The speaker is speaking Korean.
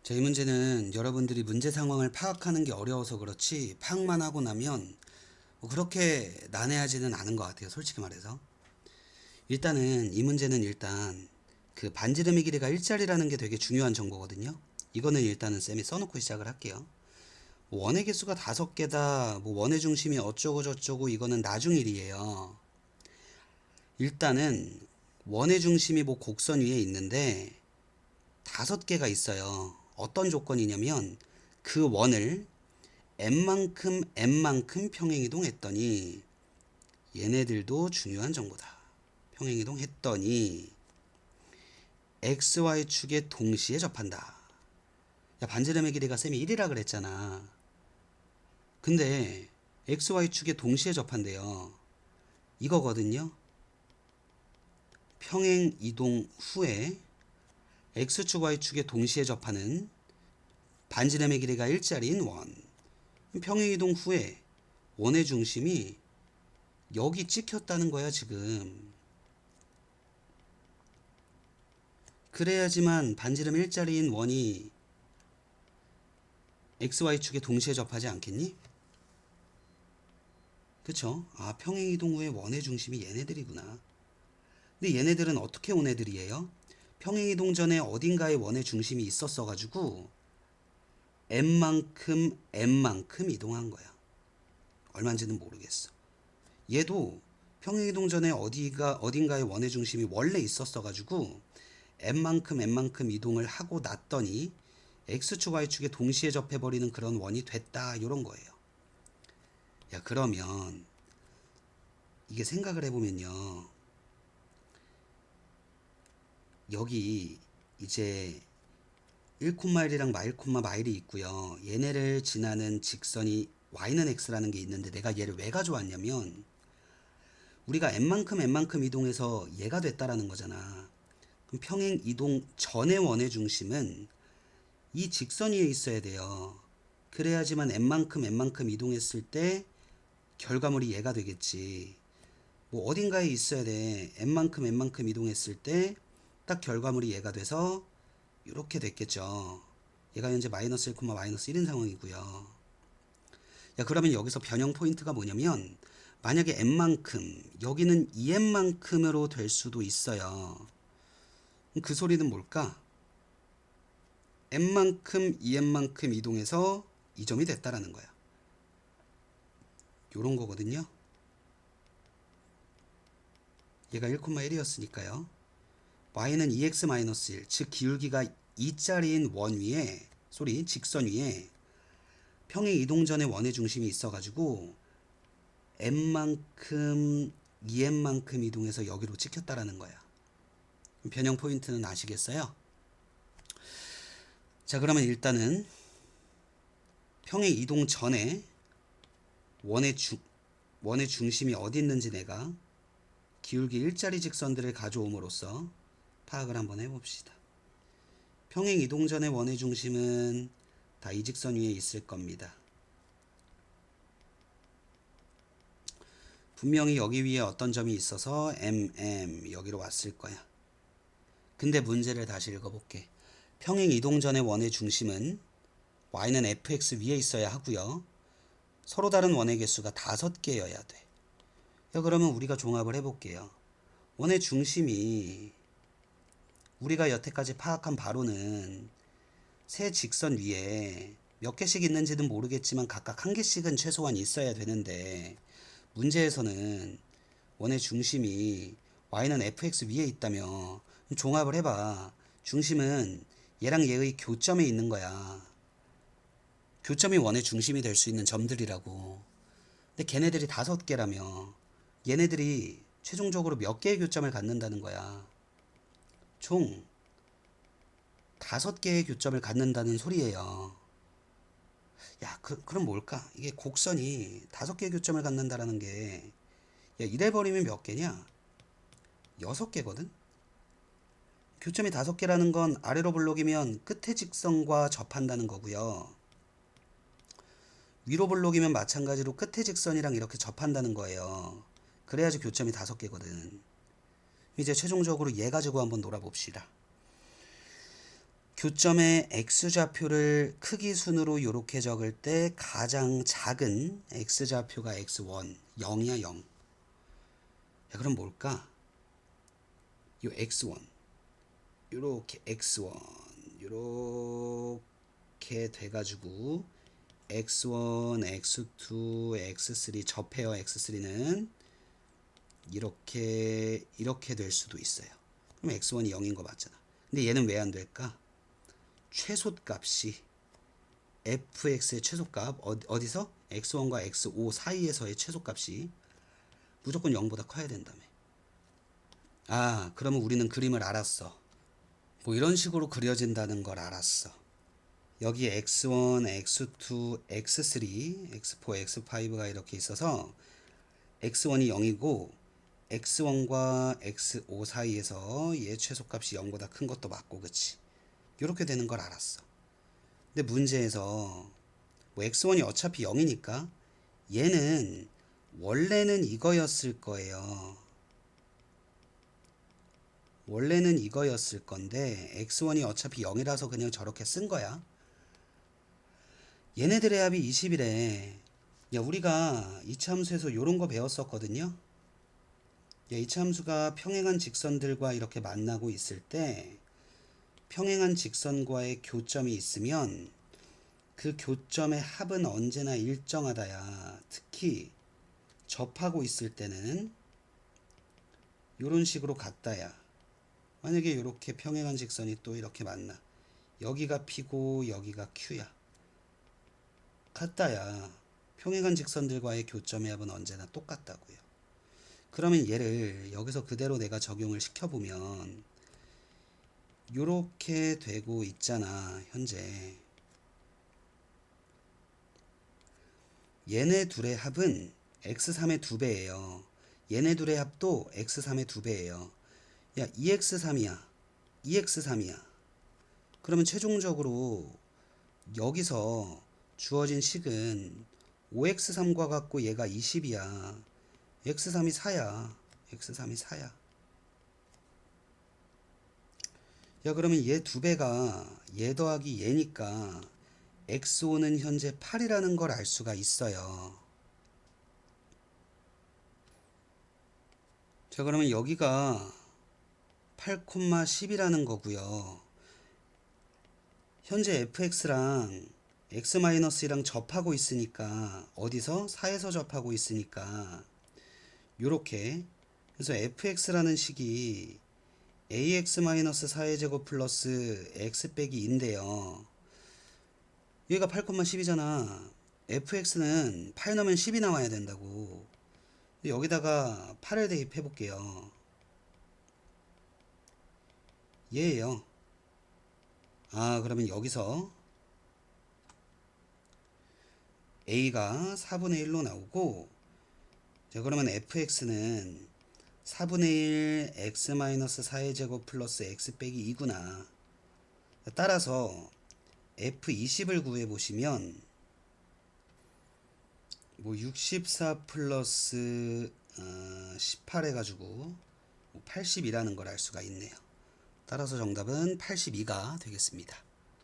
자, 이 문제는 여러분들이 문제 상황을 파악하는 게 어려워서 그렇지 파악만 하고 나면 뭐 그렇게 난해하지는 않은 것 같아요. 솔직히 말해서. 일단은 이 문제는 일단 그 반지름의 길이가 일자리라는 게 되게 중요한 정보거든요. 이거는 일단은 쌤이 써놓고 시작을 할게요. 뭐 원의 개수가 5개다, 뭐 원의 중심이 어쩌고 저쩌고 이거는 나중 일이에요. 일단은 원의 중심이 뭐 곡선 위에 있는데 5개가 있어요. 어떤 조건이냐면 그 원을 n만큼 평행이동했더니 얘네들도 중요한 정보다. 평행이동했더니 xy축에 동시에 접한다. 야, 반지름의 길이가 쌤이 1이라 그랬잖아. 근데 xy축에 동시에 접한대요. 이거거든요. 평행이동 후에 x축 y축에 동시에 접하는 반지름의 길이가 일자리인 원. 평행이동 후에 원의 중심이 여기 찍혔다는 거야 지금. 그래야지만 반지름 일자리인 원이 xy축에 동시에 접하지 않겠니? 그쵸? 아, 평행이동 후에 원의 중심이 얘네들이구나. 근데 얘네들은 어떻게 온 애들이에요? 평행이동 전에 어딘가에 원의 중심이 있었어 가지고 n만큼 이동한 거야. 얼마인지는 모르겠어. 얘도 평행이동 전에 어딘가에 원의 중심이 원래 있었어 가지고 n만큼 이동을 하고 났더니 x축 y축에 동시에 접해버리는 그런 원이 됐다 요런 거예요. 야, 그러면 이게 생각을 해보면요, 여기 이제 1,1이랑 마일이 있고요. 얘네를 지나는 직선이 y는 x라는 게 있는데 내가 얘를 왜 가져왔냐면 우리가 n만큼 이동해서 얘가 됐다라는 거잖아. 그럼 평행 이동 전의 원의 중심은 이 직선 위에 있어야 돼요. 그래야지만 n만큼 이동했을 때 결과물이 얘가 되겠지. 뭐 어딘가에 있어야 돼. n만큼 이동했을 때 딱 결과물이 얘가 돼서 이렇게 됐겠죠. 얘가 현재 마이너스 1, 마이너스 1인 상황이고요. 야, 그러면 여기서 변형 포인트가 뭐냐면 만약에 n만큼, 여기는 2n만큼으로 될 수도 있어요. 그 소리는 뭘까? n만큼 2n만큼 이동해서 이 점이 됐다라는 거야. 요런 거거든요. 얘가 1,1이었으니까요. y는 2x-1, 즉 기울기가 2짜리인 원 위에, 직선 위에 평행 이동 전에 원의 중심이 있어가지고 n만큼 2n만큼 이동해서 여기로 찍혔다라는 거야. 변형 포인트는 아시겠어요? 자, 그러면 일단은 평행 이동 전에 원의 중심이 어디 있는지 내가 기울기 일자리 직선들을 가져옴으로써 파악을 한번 해봅시다. 평행 이동 전의 원의 중심은 다 이 직선 위에 있을 겁니다. 분명히 여기 위에 어떤 점이 있어서 여기로 왔을 거야. 근데 문제를 다시 읽어볼게. 평행 이동 전의 원의 중심은 y는 fx 위에 있어야 하고요. 서로 다른 원의 개수가 5개여야 돼. 그러면 우리가 종합을 해볼게요. 원의 중심이 우리가 여태까지 파악한 바로는 세 직선 위에 몇 개씩 있는지는 모르겠지만 각각 한 개씩은 최소한 있어야 되는데 문제에서는 원의 중심이 y는 fx 위에 있다며. 종합을 해봐. 중심은 얘랑 얘의 교점에 있는 거야. 교점이 원의 중심이 될 수 있는 점들이라고. 근데 걔네들이 5개라며. 얘네들이 최종적으로 몇 개의 교점을 갖는다는 거야. 총 5개의 교점을 갖는다는 소리예요. 야, 그럼 뭘까? 이게 곡선이 5개의 교점을 갖는다라는 게, 야, 이래버리면 몇 개냐? 6개거든? 교점이 5개라는 건 아래로 블록이면 끝에 직선과 접한다는 거고요. 위로 블록이면 마찬가지로 끝에 직선이랑 이렇게 접한다는 거예요. 그래야지 교점이 5개거든. 이제 최종적으로 얘 가지고 한번 놀아봅시다. 교점의 x좌표를 크기 순으로 이렇게 적을 때 가장 작은 x좌표가 x1, 0이야 0. 야, 그럼 뭘까? 요 x1, 요렇게 x1, 요렇게 돼가지고 x1, x2, x3 접해요. x3는 이렇게 될 수도 있어요. 그럼 x1이 0인 거 맞잖아. 근데 얘는 왜 안 될까? 최소값이 fx의 최소값 어디서? x1과 x5 사이에서의 최소값이 무조건 0보다 커야 된다며. 아, 그러면 우리는 그림을 알았어. 뭐 이런 식으로 그려진다는 걸 알았어. 여기 x1, x2, x3, x4, x5가 이렇게 있어서 x1이 0이고 x1과 x5 사이에서 얘 최소값이 0보다 큰 것도 맞고, 그치? 이렇게 되는 걸 알았어. 근데 문제에서 뭐 x1이 어차피 0이니까 얘는 원래는 이거였을 거예요. 원래는 이거였을 건데 x1이 어차피 0이라서 그냥 저렇게 쓴 거야. 얘네들의 합이 20이래. 야, 우리가 이차함수에서 요런 거 배웠었거든요. 야, 이차함수가 평행한 직선들과 이렇게 만나고 있을 때 평행한 직선과의 교점이 있으면 그 교점의 합은 언제나 일정하다야. 특히 접하고 있을 때는 요런 식으로 같다야. 만약에 이렇게 평행한 직선이 또 이렇게 만나. 여기가 P고 여기가 Q야. 같다야. 평행한 직선들과의 교점의 합은 언제나 똑같다고요. 그러면 얘를 여기서 그대로 내가 적용을 시켜보면 요렇게 되고 있잖아. 현재 얘네 둘의 합은 x3의 2배예요. 얘네 둘의 합도 x3의 2배예요. 야, 2x3이야. 2x3이야. 그러면 최종적으로 여기서 주어진 식은 5x3과 같고 얘가 20이야. x3이 4야. x3이 4야. 야, 그러면 얘 2배가 얘 더하기 얘니까 x5는 현재 8이라는 걸 알 수가 있어요. 자, 그러면 여기가 8,10이라는 거고요. 현재 fx랑 x-1랑 접하고 있으니까 어디서? 4에서 접하고 있으니까 요렇게. 그래서 fx라는 식이 ax-4의 제곱 플러스 x 빼기 2인데요. 여기가 8,10이잖아. fx는 8 넣으면 10이 나와야 된다고. 여기다가 8을 대입해 볼게요. 얘예요. 아, 그러면 여기서 a가 4분의 1로 나오고, 자, 그러면 fx는 4분의 1 x-4의 제곱 플러스 x 빼기 2구나. 따라서 f20을 구해보시면 뭐 64 플러스 18 해가지고 80이라는 걸 알 수가 있네요. 따라서 정답은 82가 되겠습니다.